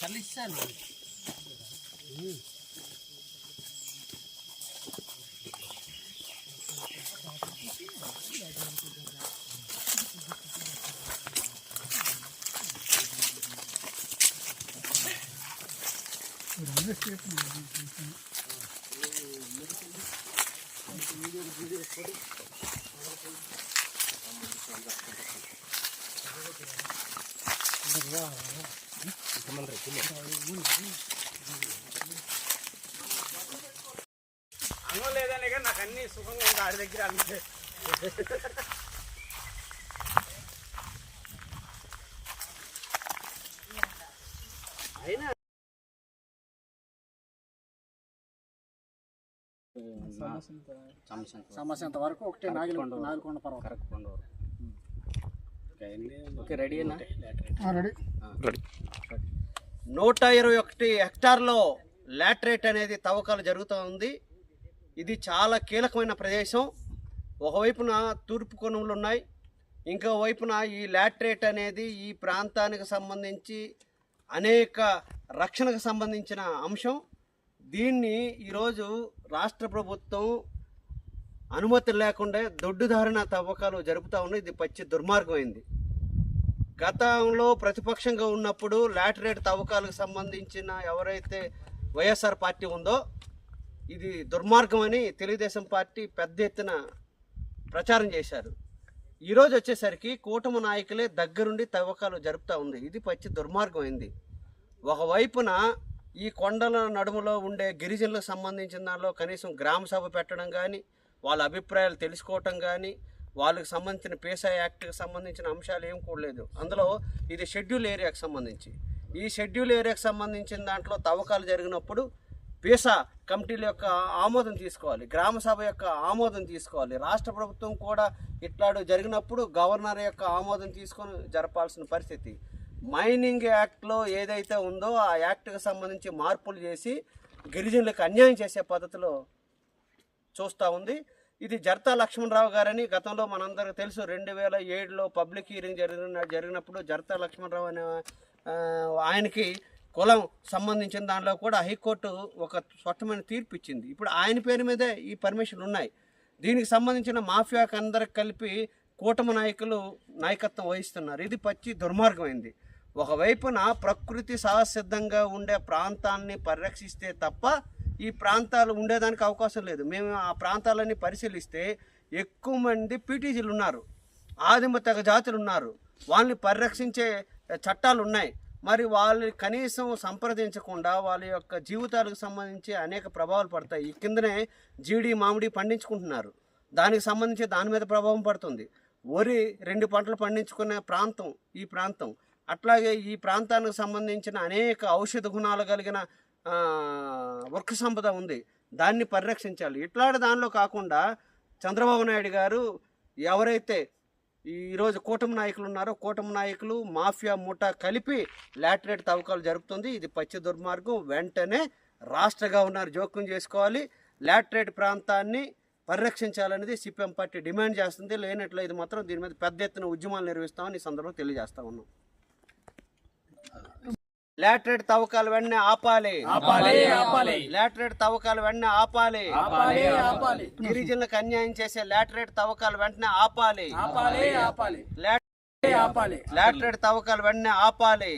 చలిస్తాను అన్నం లేదనే కానీ నాకు అన్ని సుఖంగా ఉంది ఆడి దగ్గర అంతే. అయినా సమస్య వరకు ఒకటే నాగలకొండ పర్వతం కరెక్ట్. ఓకే రెడీనా? రెడీ. 121 హెక్టార్లో లాటరైట్ అనేది తవ్వకాలు జరుగుతూ ఉంది. ఇది చాలా కీలకమైన ప్రదేశం. ఒకవైపున తూర్పు కొనుగోలు ఉన్నాయి, ఇంకో వైపున ఈ లాటరైట్ అనేది ఈ ప్రాంతానికి సంబంధించి అనేక రక్షణకు సంబంధించిన అంశం. దీన్ని ఈరోజు రాష్ట్ర ప్రభుత్వం అనుమతి లేకుండా దొడ్డుదారిన తవ్వకాలు జరుపుతూ ఉన్నాయి. ఇది పచ్చి దుర్మార్గమైంది. గతంలో ప్రతిపక్షంగా ఉన్నప్పుడు లాటరైట్ తవ్వకాలకు సంబంధించిన ఎవరైతే వైఎస్ఆర్ పార్టీ ఉందో ఇది దుర్మార్గం అని తెలుగుదేశం పార్టీ పెద్ద ఎత్తున ప్రచారం చేశారు. ఈరోజు వచ్చేసరికి కూటమి నాయకులే దగ్గరుండి తవ్వకాలు జరుపుతూ ఉంది. ఇది పచ్చి దుర్మార్గమైంది. ఒకవైపున ఈ కొండల నడుములో ఉండే గిరిజనులకు సంబంధించిన దానిలో కనీసం గ్రామ సభ పెట్టడం కానీ, వాళ్ళ అభిప్రాయాలు తెలుసుకోవటం కానీ, వాళ్ళకి సంబంధించిన పీసా యాక్ట్కి సంబంధించిన అంశాలు ఏం కూడా లేదు. అందులో ఇది షెడ్యూల్ ఏరియాకి సంబంధించి, ఈ షెడ్యూల్ ఏరియాకి సంబంధించిన దాంట్లో తవ్వకాలు జరిగినప్పుడు పీసా కమిటీల యొక్క ఆమోదం తీసుకోవాలి, గ్రామ సభ యొక్క ఆమోదం తీసుకోవాలి. రాష్ట్ర ప్రభుత్వం కూడా ఇట్లాడు జరిగినప్పుడు గవర్నర్ యొక్క ఆమోదం తీసుకొని జరపాల్సిన పరిస్థితి. మైనింగ్ యాక్ట్లో ఏదైతే ఉందో ఆ యాక్ట్కి సంబంధించి మార్పులు చేసి గిరిజనులకు అన్యాయం చేసే పద్ధతిలో చూస్తూ ఉంది. ఇది జర్తా లక్ష్మణరావు గారని గతంలో మనందరికీ తెలుసు. 2007లో పబ్లిక్ హీరింగ్ జరిగినప్పుడు జర్తా లక్ష్మణరావు అనే ఆయనకి కులం సంబంధించిన దాంట్లో కూడా హైకోర్టు ఒక స్పష్టమైన తీర్పు ఇచ్చింది. ఇప్పుడు ఆయన పేరు మీదే ఈ పర్మిషన్లు ఉన్నాయి. దీనికి సంబంధించిన మాఫియాకి అందరికి కలిపి కూటమి నాయకులు నాయకత్వం వహిస్తున్నారు. ఇది పచ్చి దుర్మార్గమైంది. ఒకవైపున ప్రకృతి సహసిద్ధంగా ఉండే ప్రాంతాన్ని పరిరక్షిస్తే తప్ప ఈ ప్రాంతాలు ఉండేదానికి అవకాశం లేదు. మేము ఆ ప్రాంతాలన్నీ పరిశీలిస్తే ఎక్కువ మంది పీటీజీలు ఉన్నారు, ఆదిమ తెగ జాతులు ఉన్నారు, వాళ్ళని పరిరక్షించే చట్టాలు ఉన్నాయి. మరి వాళ్ళు కనీసం సంప్రదించకుండా వాళ్ళ యొక్క జీవితాలకు సంబంధించి అనేక ప్రభావాలు పడతాయి. ఈ కిందనే జీడి మామిడి పండించుకుంటున్నారు, దానికి సంబంధించి దాని మీద ప్రభావం పడుతుంది. వరి 2 పంటలు పండించుకునే ప్రాంతం ఈ ప్రాంతం. అట్లాగే ఈ ప్రాంతానికి సంబంధించిన అనేక ఔషధ గుణాలు కలిగిన వృక్ష సంపద ఉంది, దాన్ని పరిరక్షించాలి. ఇట్లాంటి దానిలో కాకుండా చంద్రబాబు నాయుడు గారు ఎవరైతే ఈరోజు కూటమి నాయకులు ఉన్నారో కూటమి నాయకులు మాఫియా ముఠా కలిపి లాటరైట్ తవ్వకాలు జరుపుతుంది. ఇది పచ్చి దుర్మార్గం. వెంటనే రాష్ట్ర గవర్నర్ జోక్యం చేసుకోవాలి, లాటరైట్ ప్రాంతాన్ని పరిరక్షించాలనేది సిపిఎం పార్టీ డిమాండ్ చేస్తుంది. లేనట్లు ఇది మాత్రం దీని మీద పెద్ద ఎత్తున ఉద్యమాలు నిర్వహిస్తామని ఈ సందర్భంగా తెలియజేస్తా ఉన్నాం. లాటరైట్ తవ్వకాలు వెంటనే ఆపాలి, లాటరైట్ తవ్వకాలు వెంటనే ఆపాలి, గిరిజనులకు అన్యాయం చేసే లాటరైట్ తవ్వకాలు వెంటనే ఆపాలి, లాటరైట్ తవ్వకాలు వెంటనే ఆపాలి.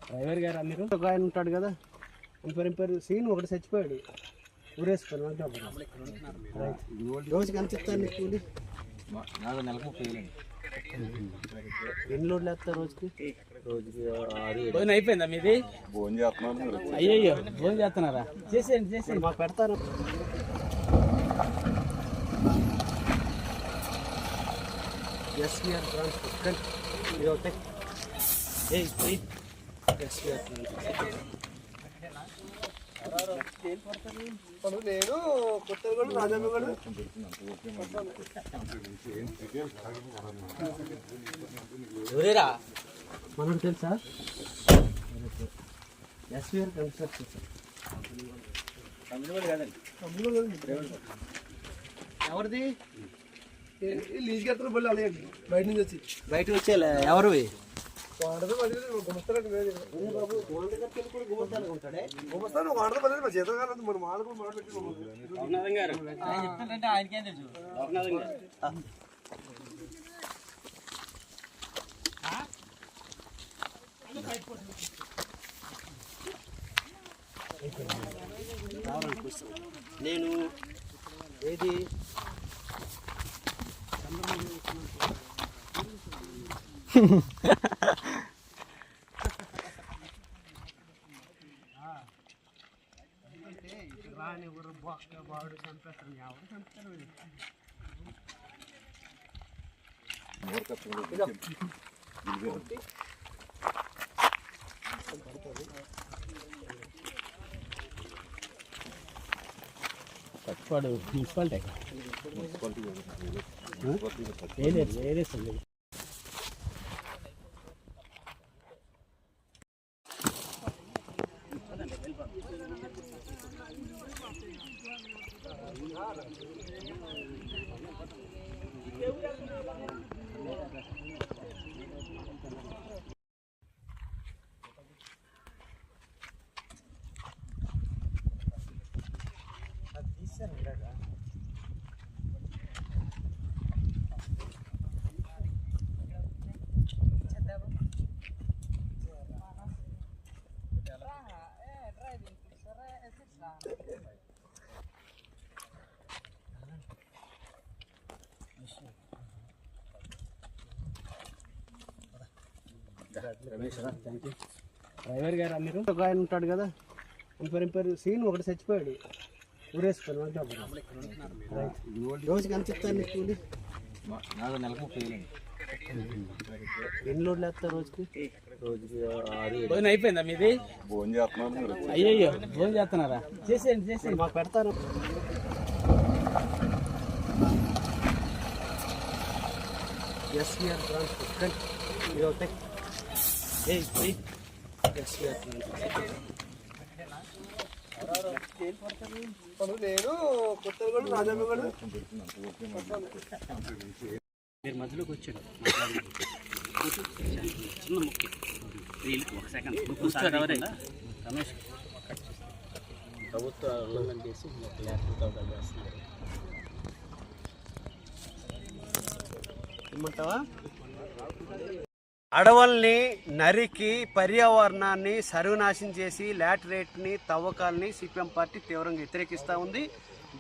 డ్రైవర్ గారు మీరు ఒక ఆయన ఉంటాడు కదా, ఇంపరు సీన్ ఒకటి చచ్చిపోయాడు, ఊరేసుకొని రోజుకి ఎంత ఇస్తాను కూలి? ఎన్ని లోడ్లు వేస్తారు రోజుకి? భోజనం అయిపోయిందా మీది? అయ్యయ్యో భోజనం చేస్తున్నారా? చేసేయండి మాకు పెడతారు. ఎస్విఆర్ ట్రాన్స్పోర్ట్ ఇది ఒకటి ఎస్విఆర్ ట్రాన్స్పోర్ట్. నేను కొత్తగూడ రాజాగూడ ఎవరేరా మనకు తెలుసా? SVR construction sir. ఎవరిది? లీజ్ కట్టరు బళ్ళు అలాగండి బయట నుంచి వచ్చి బయటకు వచ్చేలే ఎవరు? వాడదు పది గుమస్తాడు బాబు గుమస్తాను ఉంటాడే. గుమస్తాను వాడదు పది మా చేత కాదు మనం మాడుకో మాడబెట్టి ఆయనకేం తెలుసు. నేను ఏది రాని ఊరు బొక్క బాడు చంపేస్తాను. ఎవరు చంపుతారు? పట్టుకోడు మున్సిపాలిటీ ఏదేస్తుంది. డ్రైవర్ గారు మీరు ఒక ఆయన ఉంటాడు కదా, పేరు సీన్ ఒకటి చచ్చిపోయాడు ఊరేసుకొని. రోజుకి ఎంత చెప్తాను నీకు? నెలకు 30,000. ఎన్ని లోడ్లు వేస్తారు రోజుకి? భోజనం అయిపోయిందా మీది? అయ్యయ్యో భోజనం చేస్తున్నారా? చేసేయండి మాకు పెడతాను. ఎస్విఆర్ ట్రాన్స్పోర్ట్ ఇది ఒకటి ఎస్విఆర్ ట్రాన్స్పోర్ట్. నేను కొత్తగూడ రాజాగూడ మీరు మధ్యలోకి వచ్చాడు. చిన్న ముఖ్యం ఒక సెకండ్ రమేష్ ప్రభుత్వ ఉల్లంఘన చేసి చేస్తున్నారు. ఏమంటావా? అడవుల్ని నరికి పర్యావరణాన్ని సర్వనాశనం చేసి లాటరేట్ని తవ్వకాలని సిపిఎం పార్టీ తీవ్రంగా వ్యతిరేకిస్తూ ఉంది.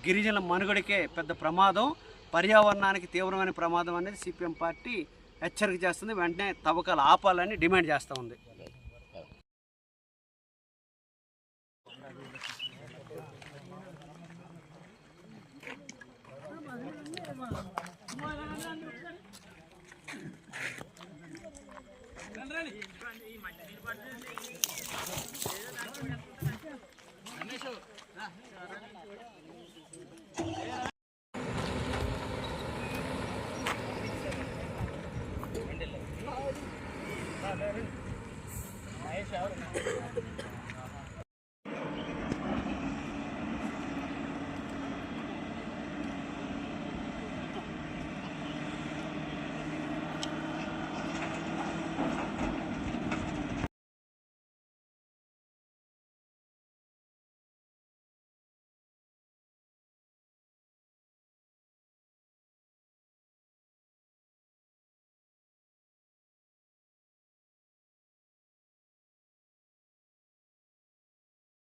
గిరిజనుల మనుగడకే పెద్ద ప్రమాదం, పర్యావరణానికి తీవ్రమైన ప్రమాదం అనేది సిపిఎం పార్టీ హెచ్చరిక చేస్తుంది. వెంటనే తవ్వకాలు ఆపాలని డిమాండ్ చేస్తూ ఉంది. మహేష్ ఎవరు?